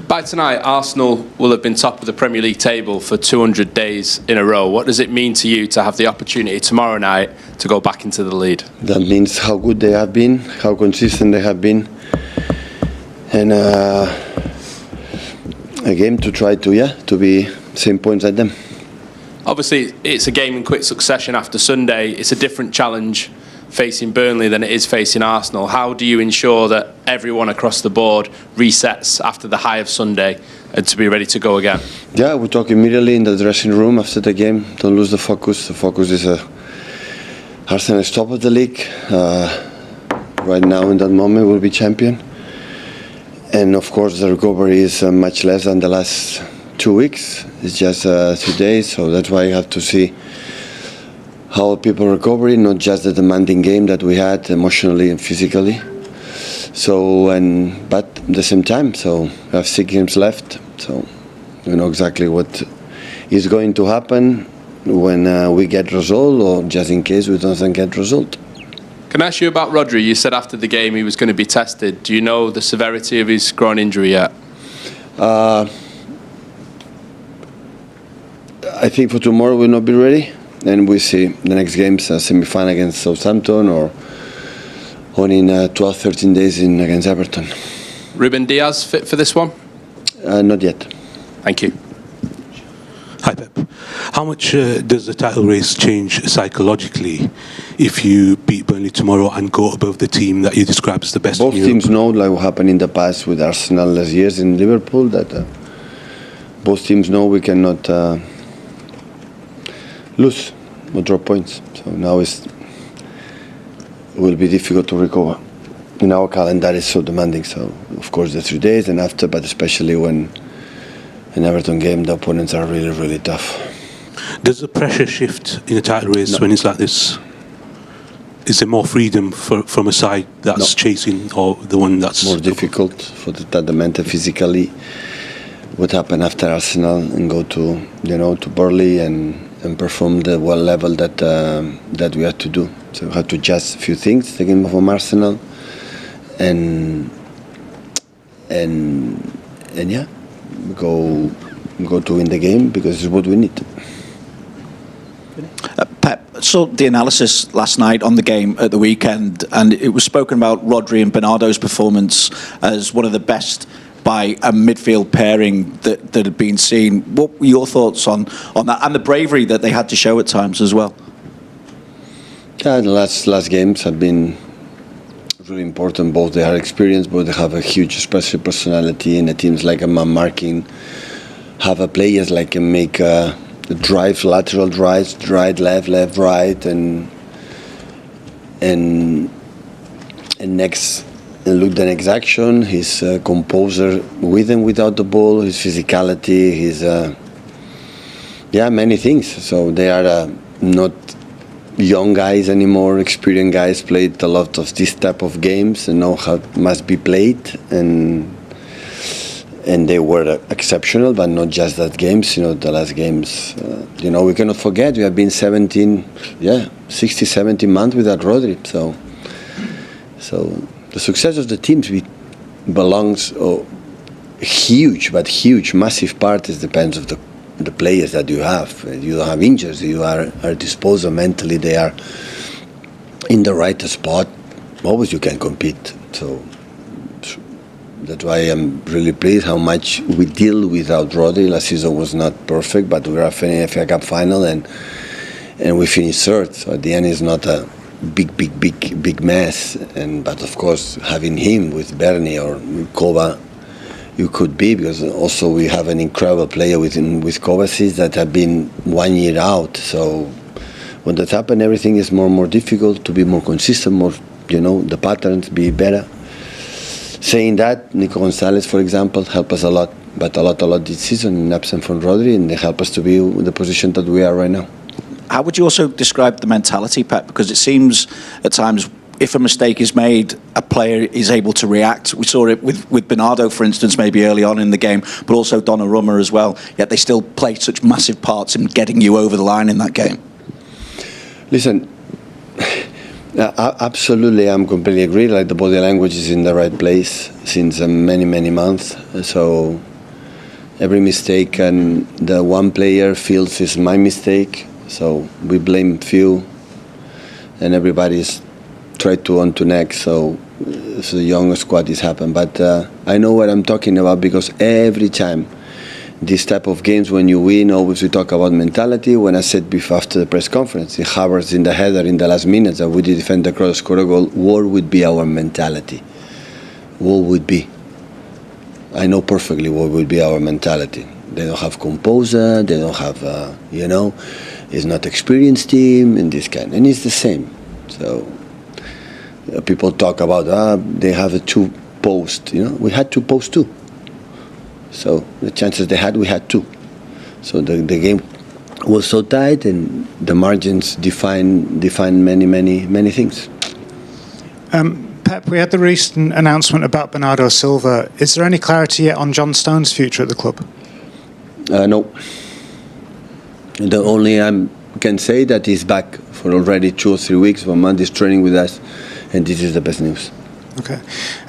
By tonight, Arsenal will have been top of the Premier League table for 200 days in a row. What does it mean to you to have the opportunity tomorrow night to go back into the lead? That means how good they have been, how consistent they have been, and a game to try to be same points at them. Obviously, it's a game in quick succession after Sunday. It's a different challenge facing Burnley than it is facing Arsenal. How do you ensure that everyone across the board resets after the high of Sunday and to be ready to go again? Yeah, we talk immediately in the dressing room after the game. Don't lose the focus. The focus is Arsenal is top of the league. Right now, in that moment, we'll be champion. And of course, the recovery is much less than the last 2 weeks. It's just 2 days, so that's why you have to see how people recover, not just the demanding game that we had emotionally and physically. So, but at the same time, so we have 6 games left. So we know exactly what is going to happen when we get result, or just in case we don't get result. Can I ask you about Rodri? You said after the game he was going to be tested. Do you know the severity of his groin injury yet? I think for tomorrow we'll not be ready. And we see the next games, semi-final against Southampton, or in 12-13 days against Everton. Ruben Diaz fit for this one? Not yet. Thank you. Hi Pep. How much does the title race change psychologically if you beat Burnley tomorrow and go above the team that you describe as the best Both in Europe? teams know, like what happened in the past with Arsenal last years in Liverpool, that both teams know we cannot lose or drop points. So now it will be difficult to recover. In our calendar is so demanding. So of course the 3 days and after, but especially when in Everton game the opponents are really, really tough. Does the pressure shift in a title race No. when it's like this? Is there more freedom from a side that's chasing, or the one that's more difficult for the mental, physically? What happened after Arsenal and go to to Burnley and perform the well level that we had to do. So we had to adjust a few things, the game from Arsenal, and yeah, go to win the game because it's what we need. Pep, saw the analysis last night on the game at the weekend, and it was spoken about Rodri and Bernardo's performance as one of the best by a midfield pairing that had been seen. What were your thoughts on that, and the bravery that they had to show at times as well? Yeah, the last games have been really important. Both they are experienced, both they have a huge special personality, and the teams like a man marking have a players like can make drive, lateral drives, right, left, right, and next. And look the next action, his composure with and without the ball, his physicality, his many things. So they are not young guys anymore. Experienced guys played a lot of this type of games and know how it must be played, and they were exceptional, but not just that games. The last games. We cannot forget we have been 60, 70 months without Rodri. So. The success of the teams belongs huge, massive part is depends of the players that you have. You don't have injuries. You are disposal mentally. They are in the right spot. Always you can compete. So that's why I'm really pleased how much we deal without Rodri. Last season was not perfect, but we are in FA Cup final and we finished third. So at the end, it's not a big mess, but of course having him with Bernie or Kova, you could be, because also we have an incredible player with Kovacic that have been 1 year out. So when that happens, everything is more and more difficult to be more consistent, more the patterns be better. Saying that, Nico Gonzalez, for example, helped us a lot, but a lot this season in absence from Rodri, and they help us to be in the position that we are right now. How would you also describe the mentality, Pep? Because it seems at times if a mistake is made, a player is able to react. We saw it with Bernardo, for instance, maybe early on in the game, but also Donnarumma as well. Yet they still play such massive parts in getting you over the line in that game. Listen, absolutely, I'm completely agree. Like the body language is in the right place since many months. So every mistake and the one player feels is my mistake. So we blame few, and everybody's tried to on to next. So the young squad is happened. But I know what I'm talking about, because every time this type of games, when you win, always we talk about mentality. When I said before after the press conference, the Havertz in the header in the last minutes that we did defend the cross, score a goal, what would be our mentality? What would be? I know perfectly what would be our mentality. They don't have composure, they don't have, it's not experienced team and this kind. And it's the same. So people talk about, they have a 2 post. We had 2 posts too. So the chances they had, we had 2. So the game was so tight, and the margins define many things. Pep, we had the recent announcement about Bernardo Silva. Is there any clarity yet on John Stones' future at the club? No. The only I can say that he's back for already 2 or 3 weeks. 1 month is training with us, and this is the best news. Okay.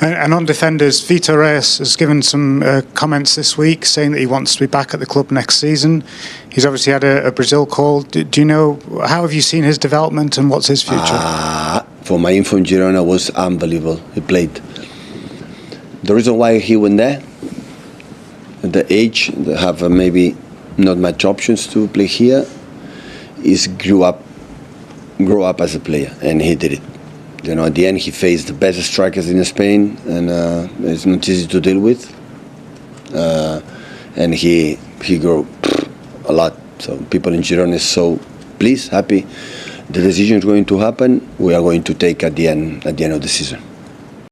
And on defenders, Vitor Reyes has given some comments this week saying that he wants to be back at the club next season. He's obviously had a Brazil call. Do you know, how have you seen his development and what's his future? For my info in Girona was unbelievable. He played. The reason why he went there, the age, they have maybe not much options to play here, is grew up as a player, and he did it. At the end he faced the best strikers in Spain, and it's not easy to deal with. And he grew a lot. So people in Girona is so pleased, happy. The decision is going to happen. We are going to take at the end of the season.